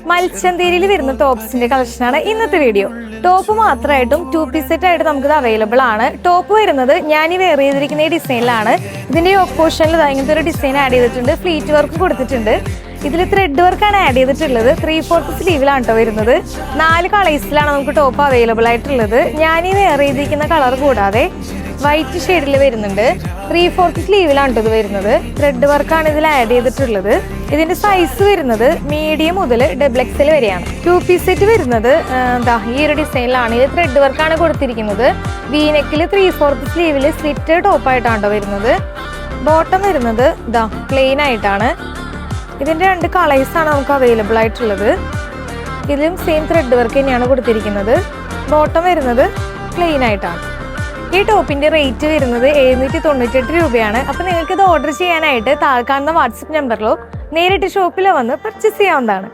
മൽച്ചന്തേരിയിൽ വരുന്ന ടോപ്സിന്റെ കളക്ഷനാണ് ഇന്നത്തെ വീഡിയോ. ടോപ്പ് മാത്രമായിട്ടും 2 പീസ് സെറ്റ് ആയിട്ട് നമുക്കിത് അവൈലബിൾ ആണ്. ടോപ്പ് വരുന്നത് ഞാൻ ഈ വെയർ ചെയ്തിരിക്കുന്ന ഈ ഡിസൈനിലാണ്. ഇതിന്റെ യോക്ക് പോർഷനിൽ ഇങ്ങനത്തെ ഒരു ഡിസൈൻ ആഡ് ചെയ്തിട്ടുണ്ട്. ഫ്ലീറ്റ് വർക്ക് കൊടുത്തിട്ടുണ്ട്. ഇതിൽ ത്രെഡ് വർക്കാണ് ആഡ് ചെയ്തിട്ടുള്ളത്. 3/4 സ്ലീവിലാണ് കേട്ടോ വരുന്നത്. 4 കളേഴ്സിലാണ് നമുക്ക് ടോപ്പ് അവൈലബിൾ ആയിട്ടുള്ളത്. ഞാൻ ഈ വെയർ ചെയ്തിരിക്കുന്ന കളർ കൂടാതെ വൈറ്റ് ഷെയ്ഡിൽ വരുന്നുണ്ട്. 3/4 സ്ലീവിലാണ് ഇത് വരുന്നത്. ത്രെഡ് വർക്കാണ് ഇതിൽ ആഡ് ചെയ്തിട്ടുള്ളത്. ഇതിന്റെ സൈസ് വരുന്നത് മീഡിയം മുതൽ XXL വരെയാണ്. 2 പീസ് സെറ്റ് വരുന്നത് ഈ ഒരു ഡിസൈനിലാണ്. ഇത് ത്രെഡ് വർക്കാണ് കൊടുത്തിരിക്കുന്നത്. വീനെക്കിൽ 3/4 സ്ലീവിൽ സ്ലിറ്റ് ടോപ്പായിട്ടാണ് വരുന്നത്. ബോട്ടം വരുന്നത് പ്ലെയിൻ ആയിട്ടാണ്. ഇതിന്റെ 2 കളേഴ്സാണ് നമുക്ക് അവൈലബിൾ ആയിട്ടുള്ളത്. ഇതിലും സെയിം ത്രെഡ് വർക്ക് തന്നെയാണ് കൊടുത്തിരിക്കുന്നത്. ബോട്ടം വരുന്നത് പ്ലെയിൻ ആയിട്ടാണ്. ഈ ടോപ്പിന്റെ റേറ്റ് വരുന്നത് 798 രൂപയാണ്. അപ്പൊ നിങ്ങൾക്ക് ഇത് ഓർഡർ ചെയ്യാനായിട്ട് താഴെ കാണുന്ന വാട്സപ്പ് നമ്പറിലോ നേരിട്ട് ഷോപ്പിലോ വന്ന് പർച്ചേസ് ചെയ്യാവുന്നതാണ്.